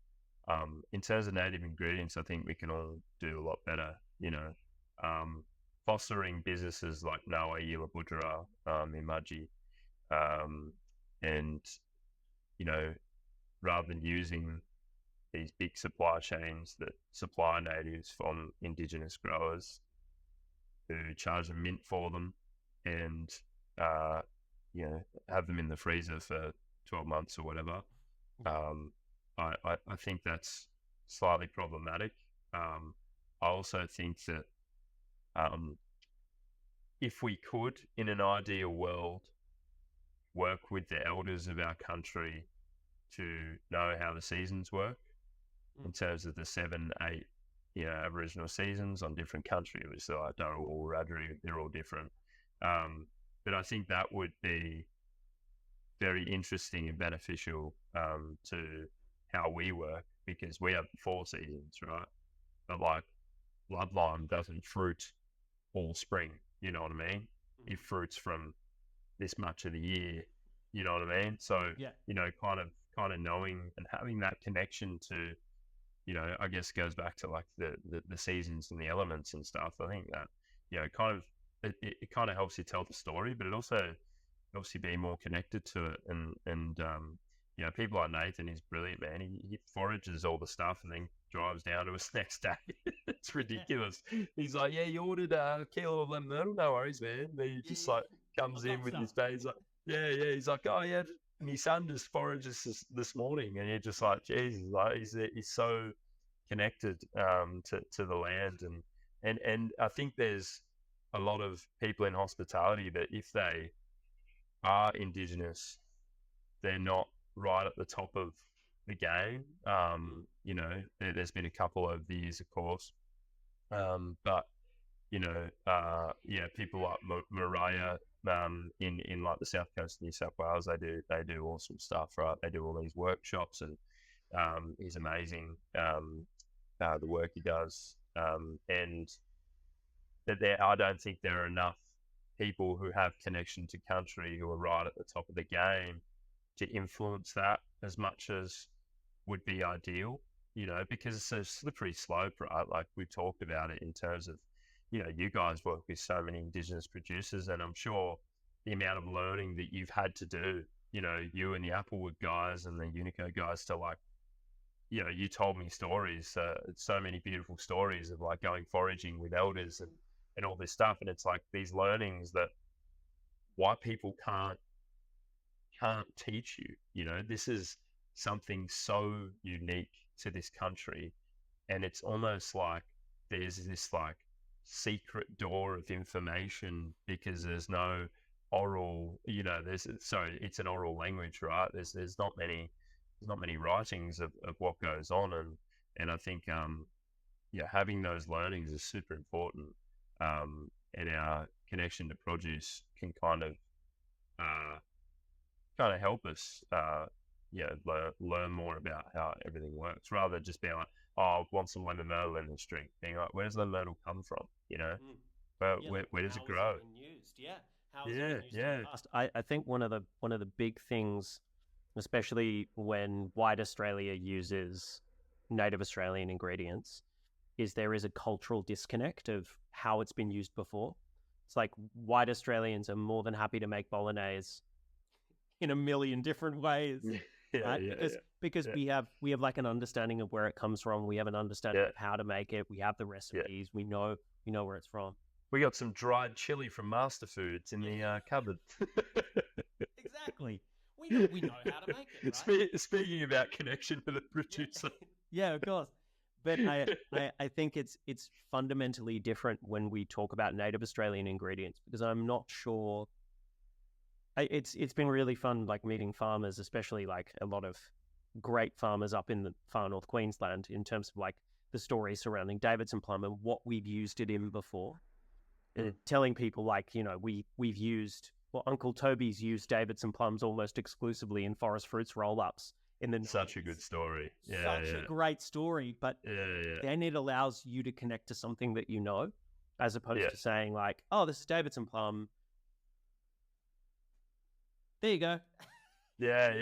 In terms of native ingredients, I think we can all do a lot better. Fostering businesses like Nawa Yila Budra in Mudgee, and rather than using these big supply chains that supply natives from Indigenous growers who charge a mint for them, and uh, have them in the freezer for 12 months or whatever. I think that's slightly problematic. I also think that if we could, in an ideal world, work with the elders of our country to know how the seasons work in terms of the 7, 8, Aboriginal seasons on different countries. So I don't all Wiradjuri, they're all different. But I think that would be very interesting and beneficial to how we work, because we have 4 seasons, right? But like bloodlime doesn't fruit all spring, you know what I mean? It fruits from this much of the year, you know what I mean? So, Yeah. kind of knowing and having that connection to, I guess goes back to like the seasons and the elements and stuff. I think that, it kind of helps you tell the story, but it also helps you be more connected to it. And people like Nathan, he's brilliant, man. He forages all the stuff and then drives down to us next day. It's ridiculous. He's like, yeah, you ordered a kilo of lemon myrtle, no worries, man. And he just like comes in with his face like, yeah. He's like, oh yeah, my son just forages this morning, and you're just like, Jesus, like he's so connected to the land, and I think there's a lot of people in hospitality that if they are Indigenous, they're not right at the top of the game. There's been a couple over the years, of course, but people like Mariah in like the south coast of New South Wales, they do awesome stuff, right? They do all these workshops, and he's amazing. The work he does, and I don't think there are enough people who have connection to country who are right at the top of the game to influence that as much as would be ideal, because it's a slippery slope, right? Like we've talked about it in terms of, you guys work with so many Indigenous producers, and I'm sure the amount of learning that you've had to do, you and the Applewood guys and the Unico guys to like, you told me stories, so many beautiful stories of like going foraging with elders and all this stuff. And it's like these learnings that white people can't teach you. This is something so unique to this country, and it's almost like there's this like secret door of information because there's no oral, it's an oral language, right? There's not many writings of what goes on, and I think having those learnings is super important, and our connection to produce can kind of help us, learn more about how everything works, rather than just being like, oh, I want some lemon myrtle in this drink. Being like, where does lemon myrtle come from? But where does it grow? How has it been used in the past? I think one of the big things, especially when white Australia uses native Australian ingredients, is there is a cultural disconnect of how it's been used before. It's like white Australians are more than happy to make bolognese in a million different ways, right? Because we have like an understanding of where it comes from. We have an understanding of how to make it. We have the recipes. We know where it's from. We got some dried chili from Master Foods in the cupboard. Exactly. We know how to make it, right? Speaking about connection with the producer. Yeah, of course. But I think it's fundamentally different when we talk about native Australian ingredients, because I'm not sure. It's been really fun, like meeting farmers, especially like a lot of great farmers up in the far north Queensland, in terms of like the stories surrounding Davidson plum and what we've used it in before. telling people like, we've used, Uncle Toby's used Davidson plums almost exclusively in Forest Fruits roll-ups in the Such a 90s. good story. Such a great story, but then it allows you to connect to something that you know, as opposed to saying like, oh, this is Davidson plum. There you go. Yeah.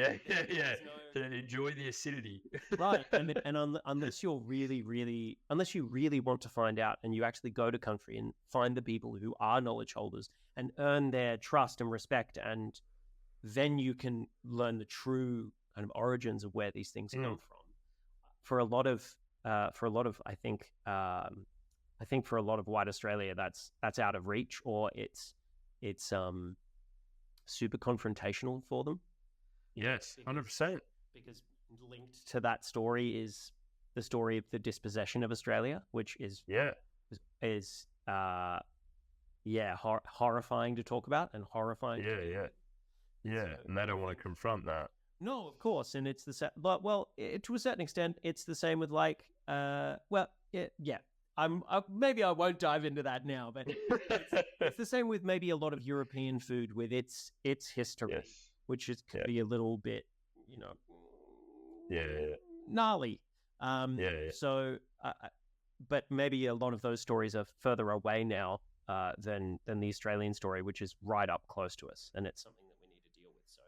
Enjoy the acidity. Right. And unless you really want to find out, and you actually go to country and find the people who are knowledge holders and earn their trust and respect, and then you can learn the true kind of origins of where these things come from. For a lot of, I think for a lot of white Australia, that's out of reach, or it's super confrontational for them. Yes, 100%. Because linked to that story is the story of the dispossession of Australia, which is horrifying to talk about and horrifying. So, and they don't want to confront that. No, of course, and it's the same. But to a certain extent, it's the same with like, maybe I won't dive into that now, but it's the same with maybe a lot of European food with its history, which could be a little bit, gnarly. So, but maybe a lot of those stories are further away now than the Australian story, which is right up close to us, and it's something that we need to deal with. So,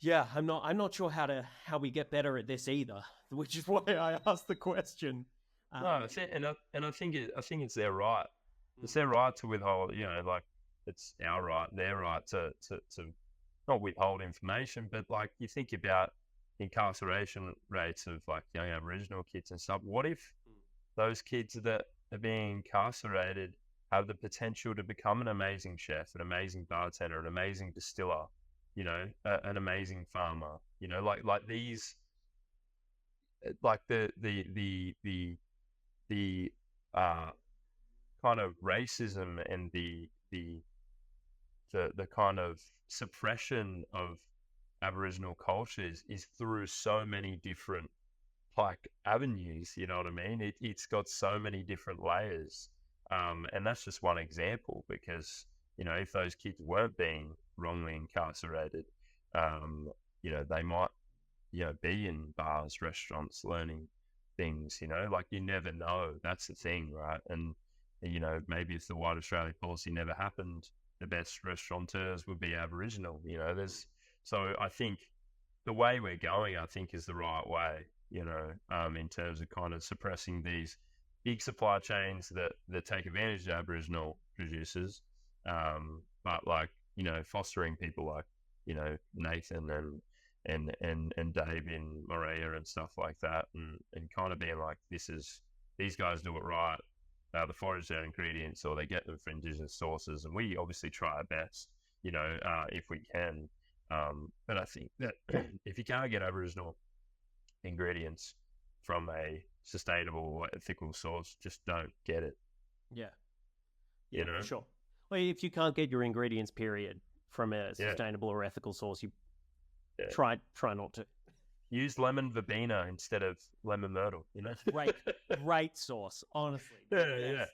yeah, I'm not sure how we get better at this either, which is why I asked the question. No, I think it's their right. It's their right to withhold. Like it's our right, their right to not withhold information, but like you think about incarceration rates of like young Aboriginal kids and stuff. What if those kids that are being incarcerated have the potential to become an amazing chef, an amazing bartender, an amazing distiller, an amazing farmer, like these, like the kind of racism and the kind of suppression of Aboriginal cultures is through so many different like avenues, you know what I mean? It's got so many different layers. And that's just one example, because, if those kids weren't being wrongly incarcerated, they might, be in bars, restaurants, learning things, like you never know. That's the thing, right? And, maybe if the White Australia policy never happened, the best restaurateurs would be Aboriginal, So I think the way we're going, I think, is the right way, in terms of kind of suppressing these big supply chains that take advantage of Aboriginal producers, but like, fostering people like, Nathan and Dave in Maria and stuff like that, and kind of being like, these guys do it right. They forage their ingredients, or they get them from Indigenous sources, and we obviously try our best, if we can. But I think that if you can't get Aboriginal ingredients from a sustainable, ethical source, just don't get it. Yeah, for sure. Well, if you can't get your ingredients, period, from a sustainable or ethical source, you try not to. Use lemon verbena instead of lemon myrtle. Great sauce, honestly. Yeah.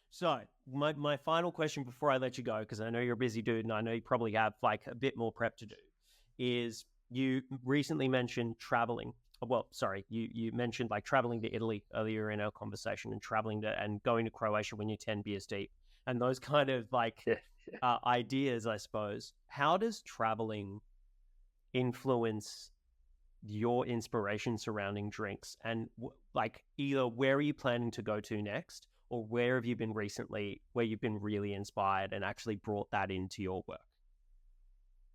So my final question before I let you go, because I know you're a busy dude and I know you probably have like a bit more prep to do, is you recently mentioned traveling. Well, sorry, you mentioned like traveling to Italy earlier in our conversation, and traveling and going to Croatia when you're 10 beers deep, and those kind of like ideas, I suppose. How does traveling influence your inspiration surrounding drinks, and like either where are you planning to go to next, or where have you been recently where you've been really inspired and actually brought that into your work?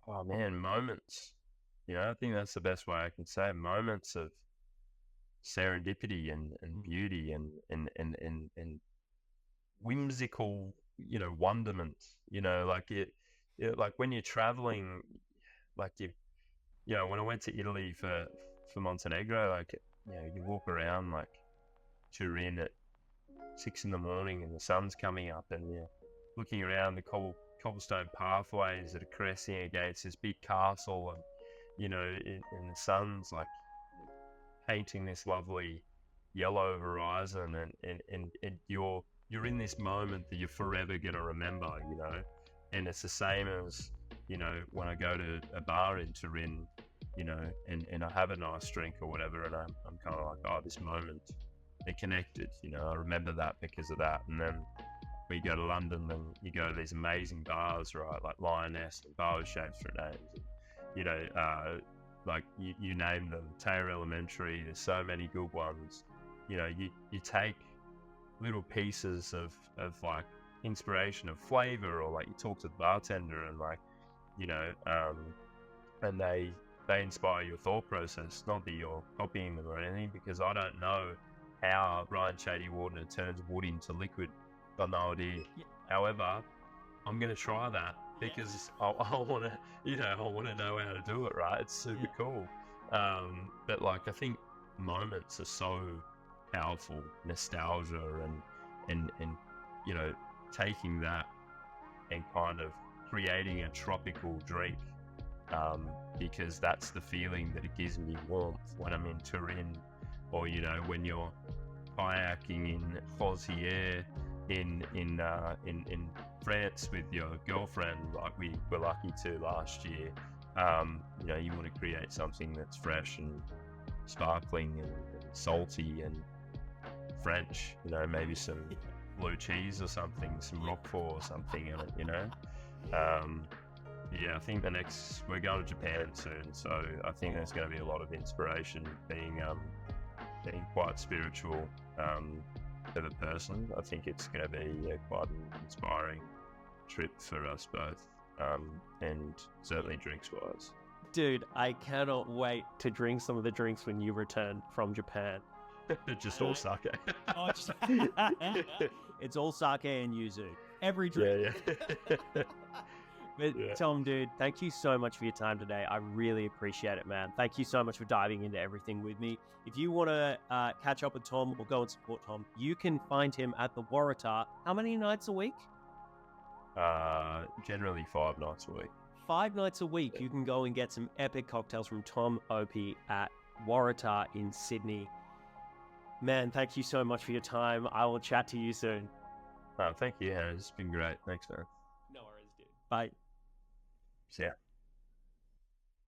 Oh man, moments. I think that's the best way I can say it. Moments of serendipity and beauty and whimsical, wonderment. Like like when you're traveling, like when I went to Italy for Montenegro, like, you walk around like Turin at 6 a.m. and the sun's coming up, and you're looking around the cobblestone pathways that are caressing against this big castle, and and the sun's like painting this lovely yellow horizon, and you're you're in this moment that you're forever going to remember, you know. And it's the same as, you know, when I go to a bar in Turin, you know, and I have a nice drink or whatever, and I'm kind of like, oh, this moment, they're connected, you know, I remember that because of that. And then we go to London and you go to these amazing bars, right, like Lioness and Bar with Shapes for Names, and, you know, like you name them, Taylor Elementary, there's so many good ones. You know, you take little pieces of like inspiration of flavor, or like you talk to the bartender and like, you know, and they inspire your thought process. Not that you're copying them or anything, because I don't know how Ryan Shady Warden turns wood into liquid. Got no idea. Yeah. However, I'm going to try that because I want to, you know, I want to know how to do it, right? It's super cool. But like, I think moments are so powerful, nostalgia and you know, taking that and kind of creating a tropical drink, because that's the feeling that it gives me warmth when I'm in Turin, or, you know, when you're kayaking in Rosières in France with your girlfriend, like we were lucky to last year. You know, you want to create something that's fresh and sparkling and salty and French, you know, maybe some blue cheese or something, some Roquefort or something in it, you know. Yeah, I think we're going to Japan soon, so I think there's going to be a lot of inspiration, being quite spiritual for the person. I think it's going to be quite an inspiring trip for us both, and certainly drinks-wise. Dude, I cannot wait to drink some of the drinks when you return from Japan. Just all sake. It's all sake and yuzu. Every drink. Yeah. But Tom, dude, thank you so much for your time today. I really appreciate it, man. Thank you so much for diving into everything with me. If you want to catch up with Tom or go and support Tom, you can find him at the Waratah. How many nights a week? Generally 5 nights a week. 5 nights a week, you can go and get some epic cocktails from Tom Opie at Waratah in Sydney. Man, thank you so much for your time. I will chat to you soon. Thank you, Hannah. It's been great. Thanks, man. No worries, dude. Bye. See ya.